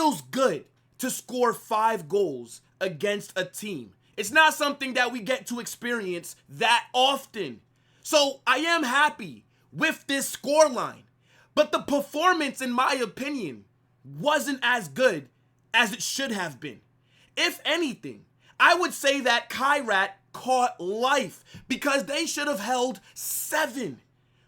feels good to score 5 goals against a team. It's not something that we get to experience that often. So I am happy with this scoreline. But the performance, in my opinion, wasn't as good as it should have been. If anything, I would say that Kairat caught life because they should have held 7.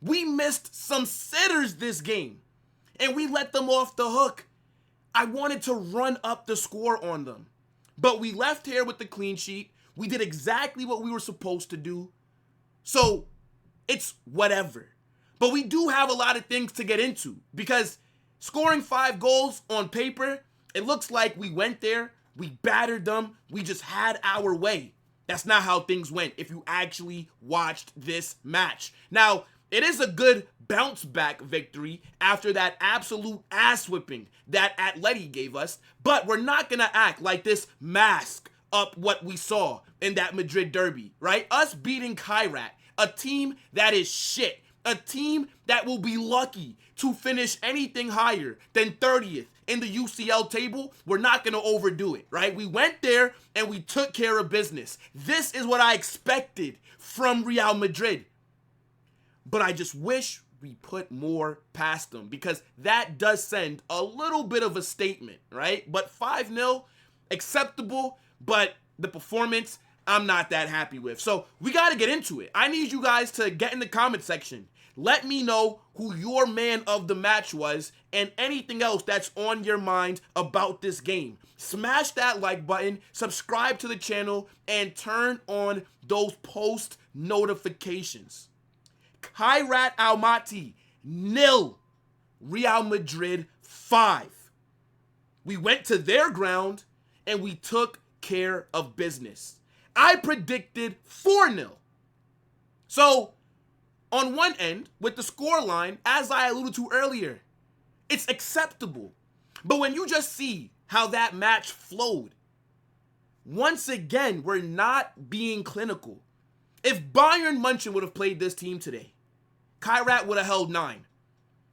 We missed some sitters this game, and we let them off the hook. I wanted to run up the score on them, but we left here with the clean sheet. We did exactly what we were supposed to do, so it's whatever. But we do have a lot of things to get into because scoring 5 goals on paper, it looks like we went there, we battered them, we just had our way. That's not how things went if you actually watched this match. Now, it is a good bounce back victory after that absolute ass whipping that Atleti gave us, but we're not gonna act like this mask up what we saw in that Madrid derby, right? Us beating Kairat, a team that is shit, a team that will be lucky to finish anything higher than 30th in the UCL table, we're not going to overdo it, right? We went there and we took care of business. This is what I expected from Real Madrid. But I just wish we put more past them because that does send a little bit of a statement, right? But 5-0, acceptable, but the performance, I'm not that happy with. So we got to get into it. I need you guys to get in the comment section. Let me know who your man of the match was and anything else that's on your mind about this game. Smash that like button, subscribe to the channel, and turn on those post notifications. Kairat Almaty, 0. Real Madrid, 5. We went to their ground and we took care of business. I predicted 4-0. So, on one end, with the scoreline, as I alluded to earlier, it's acceptable. But when you just see how that match flowed, once again, we're not being clinical. If Bayern Munchen would have played this team today, Kairat would have held 9.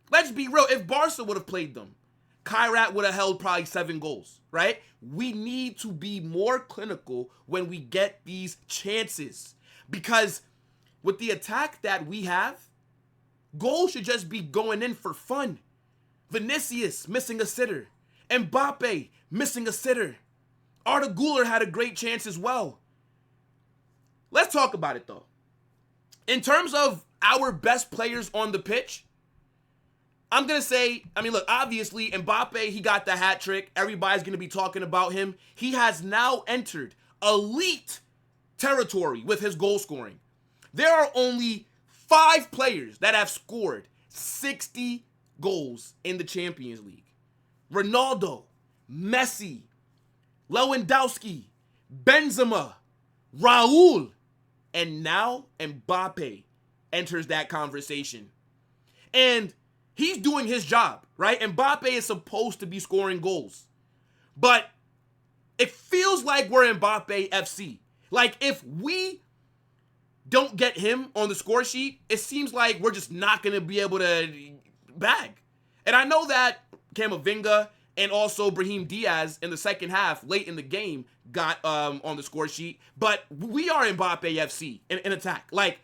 Let's be real, if Barca would have played them, Kairat would have held probably 7 goals, right? We need to be more clinical when we get these chances because with the attack that we have, goals should just be going in for fun. Vinicius missing a sitter. Mbappé missing a sitter. Arda Güler had a great chance as well. Let's talk about it though. In terms of our best players on the pitch, I'm going to say, look, obviously Mbappé, he got the hat trick. Everybody's going to be talking about him. He has now entered elite territory with his goal scoring. There are only 5 players that have scored 60 goals in the Champions League. Ronaldo, Messi, Lewandowski, Benzema, Raul, and now Mbappé enters that conversation. And he's doing his job, right? Mbappé is supposed to be scoring goals. But it feels like we're Mbappé FC. Like if we don't get him on the score sheet, it seems like we're just not going to be able to bag. And I know that Camavinga and also Brahim Díaz in the second half, late in the game, got on the score sheet. But we are Mbappé FC in attack. Like,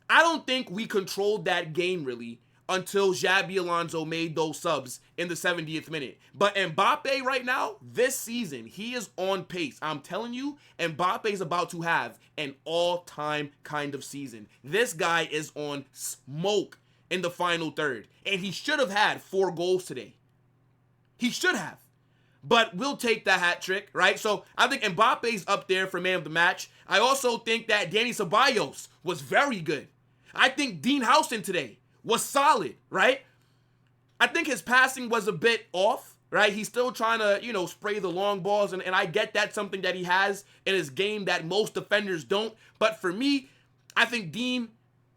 I don't think we controlled that game really until Xabi Alonso made those subs in the 70th minute. But Mbappé right now, this season, he is on pace. I'm telling you, Mbappé is about to have an all-time kind of season. This guy is on smoke in the final third. And he should have had 4 goals today. He should have. But we'll take the hat trick, right? So I think Mbappe's up there for man of the match. I also think that Dani Ceballos was very good. I think Dean Howson today was solid, right? I think his passing was a bit off, right? He's still trying to, spray the long balls, and I get that's something that he has in his game that most defenders don't. But for me, I think Dean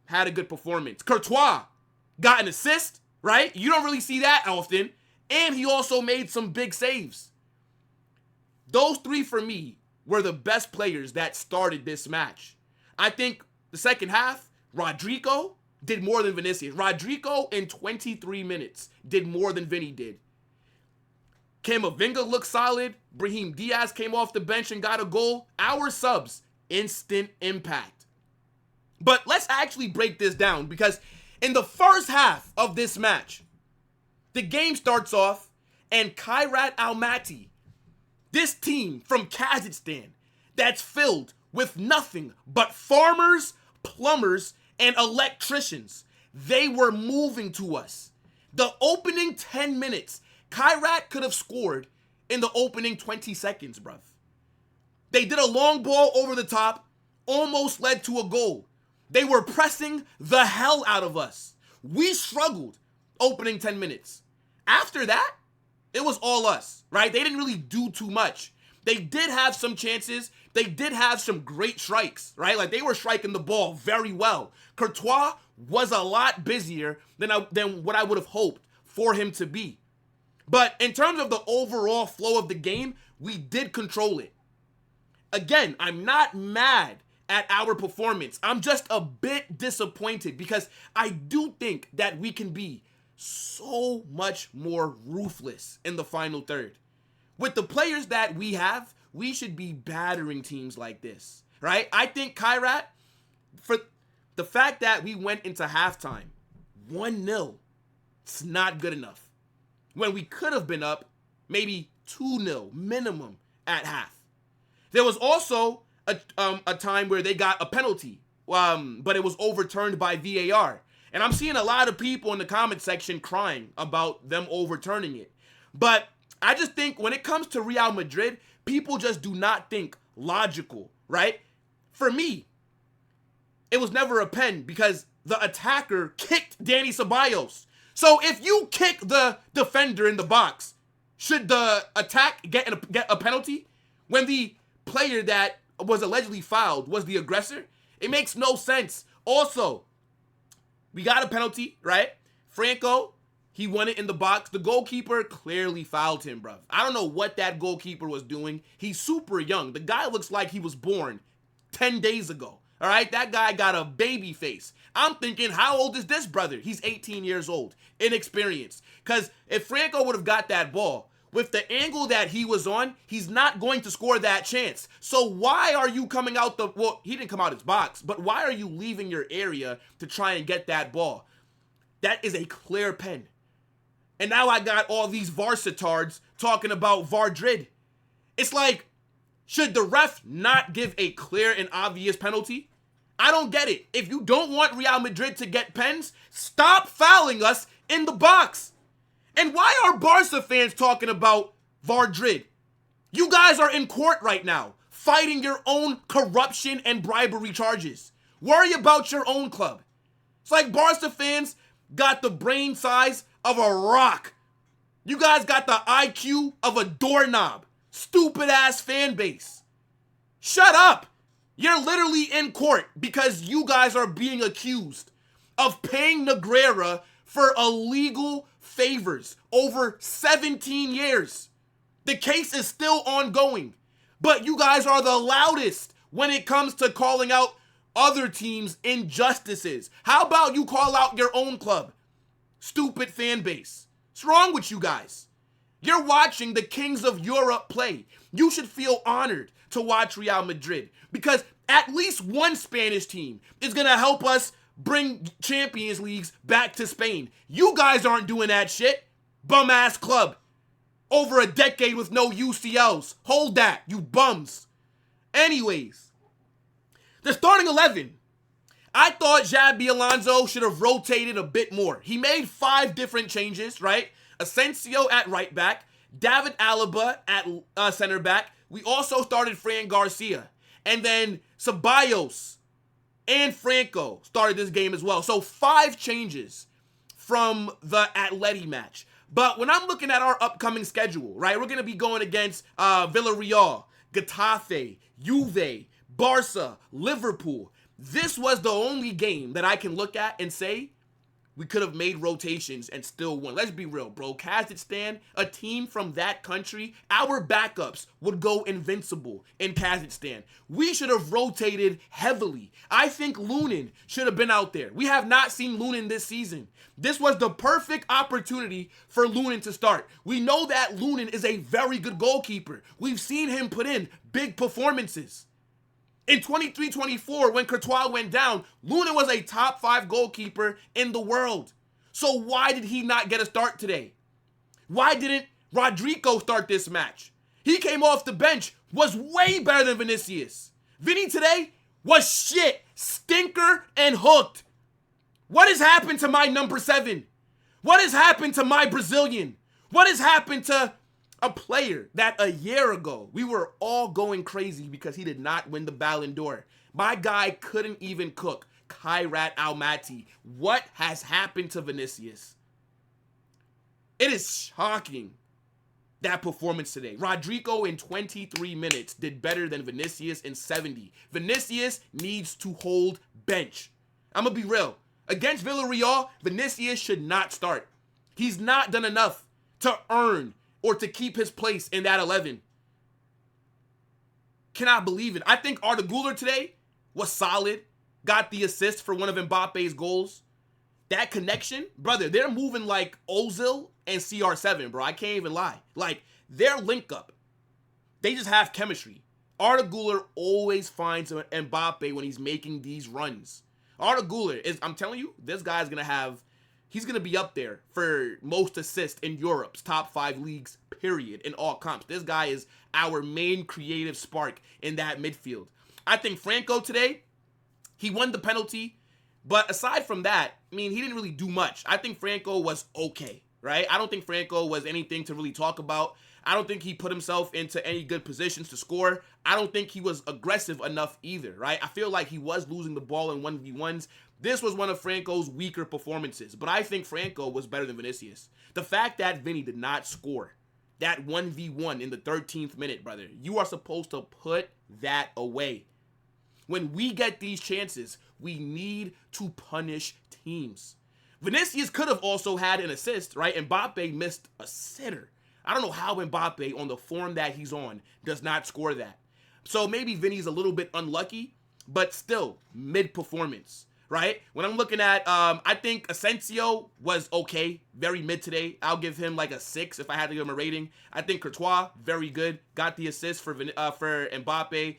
had a good performance. Courtois got an assist, right? You don't really see that often. And he also made some big saves. Those 3 for me were the best players that started this match. I think the second half, Rodrigo did more than Vinicius. Rodrigo in 23 minutes did more than Vinny did. Camavinga looked solid. Brahim Díaz came off the bench and got a goal. Our subs, instant impact. But let's actually break this down, because in the first half of this match, the game starts off and Kairat Almaty, this team from Kazakhstan that's filled with nothing but farmers, plumbers, and electricians, they were moving to us. The opening 10 minutes, Kairat could have scored in the opening 20 seconds, bruv. They did a long ball over the top, almost led to a goal. They were pressing the hell out of us. We struggled opening 10 minutes. After that, it was all us, right? They didn't really do too much. They did have some chances. They did have some great strikes, right? Like, they were striking the ball very well. Courtois was a lot busier than what I would have hoped for him to be. But in terms of the overall flow of the game, we did control it. Again, I'm not mad at our performance. I'm just a bit disappointed, because I do think that we can be so much more ruthless in the final third. With the players that we have, we should be battering teams like this, right? I think Kairat, for the fact that we went into halftime 1-0, it's not good enough. When we could have been up maybe 2-0 minimum at half. There was also a time where they got a penalty, but it was overturned by VAR. And I'm seeing a lot of people in the comment section crying about them overturning it. But I just think when it comes to Real Madrid, people just do not think logical, right? For me, it was never a pen because the attacker kicked Dani Ceballos. So if you kick the defender in the box, should the attack get a penalty when the player that was allegedly fouled was the aggressor? It makes no sense. Also, we got a penalty, right? Franco, he won it in the box. The goalkeeper clearly fouled him, bruv. I don't know what that goalkeeper was doing. He's super young. The guy looks like he was born 10 days ago, all right? That guy got a baby face. I'm thinking, how old is this brother? He's 18 years old, inexperienced. Because if Franco would have got that ball, with the angle that he was on, he's not going to score that chance. So why are you coming out well, he didn't come out his box, but why are you leaving your area to try and get that ball? That is a clear pen. And now I got all these varsitards talking about Vardrid. It's like, should the ref not give a clear and obvious penalty? I don't get it. If you don't want Real Madrid to get pens, stop fouling us in the box. And why are Barca fans talking about Vardrid? You guys are in court right now, fighting your own corruption and bribery charges. Worry about your own club. It's like Barca fans got the brain size of a rock. You guys got the IQ of a doorknob. Stupid ass fan base. Shut up. You're literally in court because you guys are being accused of paying Negreira for illegal favors over 17 years. The case is still ongoing, but you guys are the loudest when it comes to calling out other teams' injustices. How about you call out your own club? Stupid fan base. What's wrong with you guys? You're watching the kings of Europe play. You should feel honored to watch Real Madrid, because at least one Spanish team is going to help us bring Champions Leagues back to Spain. You guys aren't doing that shit. Bum-ass club. Over a decade with no UCLs. Hold that, you bums. Anyways, the starting 11. I thought Xabi Alonso should have rotated a bit more. He made 5 different changes, right? Asensio at right back. David Alaba at center back. We also started Fran Garcia. And then Ceballos and Franco started this game as well. So 5 changes from the Atleti match. But when I'm looking at our upcoming schedule, right, we're going to be going against Villarreal, Getafe, Juve, Barca, Liverpool. This was the only game that I can look at and say we could have made rotations and still won. Let's be real, bro. Kazakhstan, a team from that country, our backups would go invincible in Kazakhstan. We should have rotated heavily. I think Lunin should have been out there. We have not seen Lunin this season. This was the perfect opportunity for Lunin to start. We know that Lunin is a very good goalkeeper. We've seen him put in big performances. In 23-24, when Courtois went down, Lunin was a top 5 goalkeeper in the world. So why did he not get a start today? Why didn't Rodrigo start this match? He came off the bench, was way better than Vinicius. Vinny today was shit, stinker, and hooked. What has happened to my number 7? What has happened to my Brazilian? What has happened to a player that a year ago we were all going crazy because he did not win the Ballon d'Or? My guy couldn't even cook. Kairat Almaty. What has happened to Vinicius? It is shocking, that performance today. Rodrigo in 23 minutes did better than Vinicius in 70. Vinicius needs to hold bench. I'm going to be real. Against Villarreal, Vinicius should not start. He's not done enough to earn or to keep his place in that 11. Cannot believe it. I think Arda Güler today was solid. Got the assist for one of Mbappe's goals. That connection, brother, they're moving like Ozil and CR7, bro. I can't even lie. Like, their link up, they just have chemistry. Arda Güler always finds Mbappe when he's making these runs. Arda Güler is, I'm telling you, this guy's going to have, he's going to be up there for most assists in Europe's top 5 leagues, period, in all comps. This guy is our main creative spark in that midfield. I think Franco today, he won the penalty, but aside from that, I mean, he didn't really do much. I think Franco was okay, right? I don't think Franco was anything to really talk about. I don't think he put himself into any good positions to score. I don't think he was aggressive enough either, right? I feel like he was losing the ball in 1v1s. This was one of Franco's weaker performances, but I think Franco was better than Vinicius. The fact that Vinny did not score that 1v1 in the 13th minute, brother, you are supposed to put that away. When we get these chances, we need to punish teams. Vinicius could have also had an assist, right? Mbappe missed a sitter. I don't know how Mbappe, on the form that he's on, does not score that. So maybe Vinny's a little bit unlucky, but still, mid-performance, right? When I'm looking at, I think Asensio was okay, very mid today. I'll give him like a 6 if I had to give him a rating. I think Courtois, very good. Got the assist for Mbappe.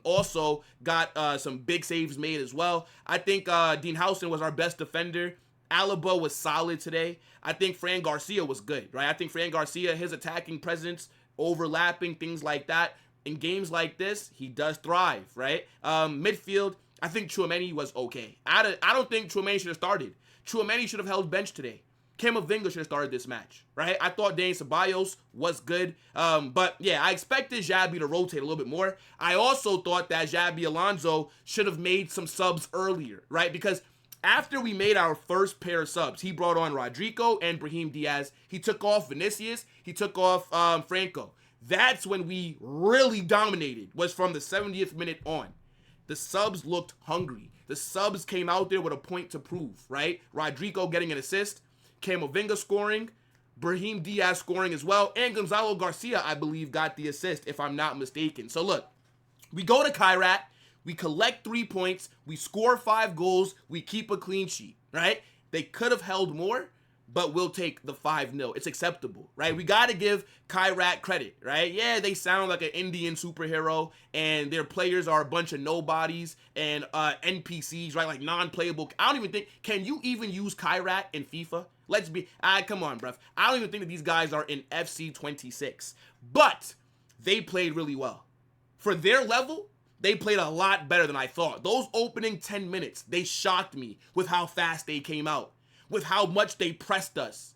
Also got some big saves made as well. I think Dean Housen was our best defender. Alaba was solid today. I think Fran Garcia was good, right? I think Fran Garcia, his attacking presence, overlapping, things like that. In games like this, he does thrive, right? Midfield, I think Tchouaméni was okay. I don't think Tchouaméni should have started. Tchouaméni should have held bench today. Camavinga should have started this match, right? I thought Dani Ceballos was good. But yeah, I expected Xabi to rotate a little bit more. I also thought that Xabi Alonso should have made some subs earlier, right? Because after we made our first pair of subs, he brought on Rodrigo and Brahim Díaz. He took off Vinicius. He took off Franco. That's when we really dominated, was from the 70th minute on. The subs looked hungry. The subs came out there with a point to prove, right? Rodrigo getting an assist, Camavinga scoring, Brahim Díaz scoring as well, and Gonzalo Garcia, I believe, got the assist, if I'm not mistaken. So look, we go to Kairat, we collect 3 points, we score 5 goals, we keep a clean sheet, right? They could have held more, but we'll take the 5-0. It's acceptable, right? We got to give Kairat credit, right? Yeah, they sound like an Indian superhero, and their players are a bunch of nobodies and NPCs, right? Like non-playable. I don't even think, can you even use Kairat in FIFA? Let's be, come on, bruv. I don't even think that these guys are in FC 26, but they played really well. For their level, they played a lot better than I thought. Those opening 10 minutes, they shocked me with how fast they came out, with how much they pressed us.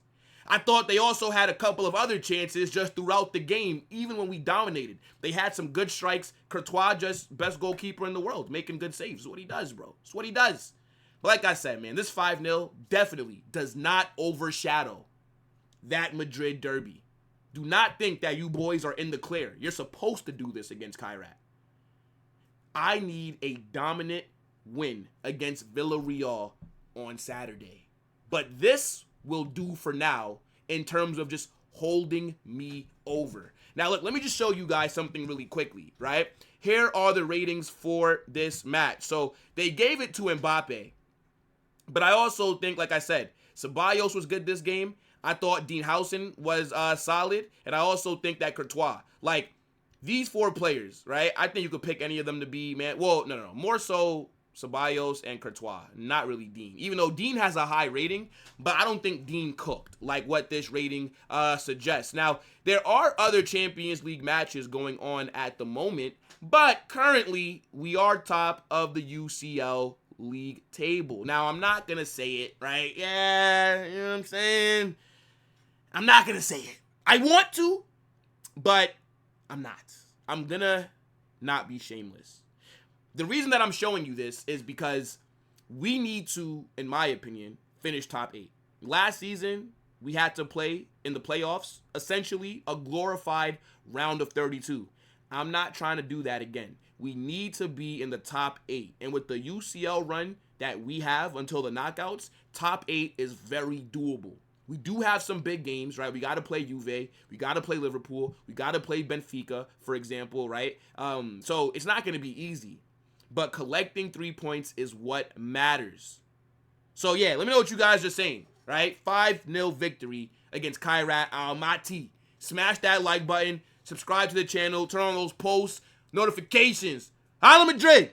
I thought they also had a couple of other chances just throughout the game, even when we dominated. They had some good strikes. Courtois, just best goalkeeper in the world, making good saves. It's what he does, bro. It's what he does. But like I said, man, this 5-0 definitely does not overshadow that Madrid derby. Do not think that you boys are in the clear. You're supposed to do this against Kairat. I need a dominant win against Villarreal on Saturday. But this will do for now in terms of just holding me over. Now, look, let me just show you guys something really quickly, right? Here are the ratings for this match. So they gave it to Mbappé. But I also think, like I said, Ceballos was good this game. I thought Dean Howson was solid. And I also think that Courtois, like, these 4 players, right? I think you could pick any of them to be, man. Well, no. More so Ceballos and Courtois. Not really Dean. Even though Dean has a high rating, but I don't think Dean cooked like what this rating suggests. Now, there are other Champions League matches going on at the moment, but currently we are top of the UCL league table. Now, I'm not going to say it, right? Yeah, you know what I'm saying? I'm not going to say it. I want to, but I'm not. I'm going to not be shameless. The reason that I'm showing you this is because we need to, in my opinion, finish top 8. Last season, we had to play in the playoffs, essentially a glorified round of 32. I'm not trying to do that again. We need to be in the top 8. And with the UCL run that we have until the knockouts, top 8 is very doable. We do have some big games, right? We got to play Juve. We got to play Liverpool. We got to play Benfica, for example, right? So it's not going to be easy. But collecting 3 points is what matters. So, yeah, let me know what you guys are saying, right? 5-0 victory against Kairat Almaty. Smash that like button. Subscribe to the channel. Turn on those posts, notifications. Hala Madrid!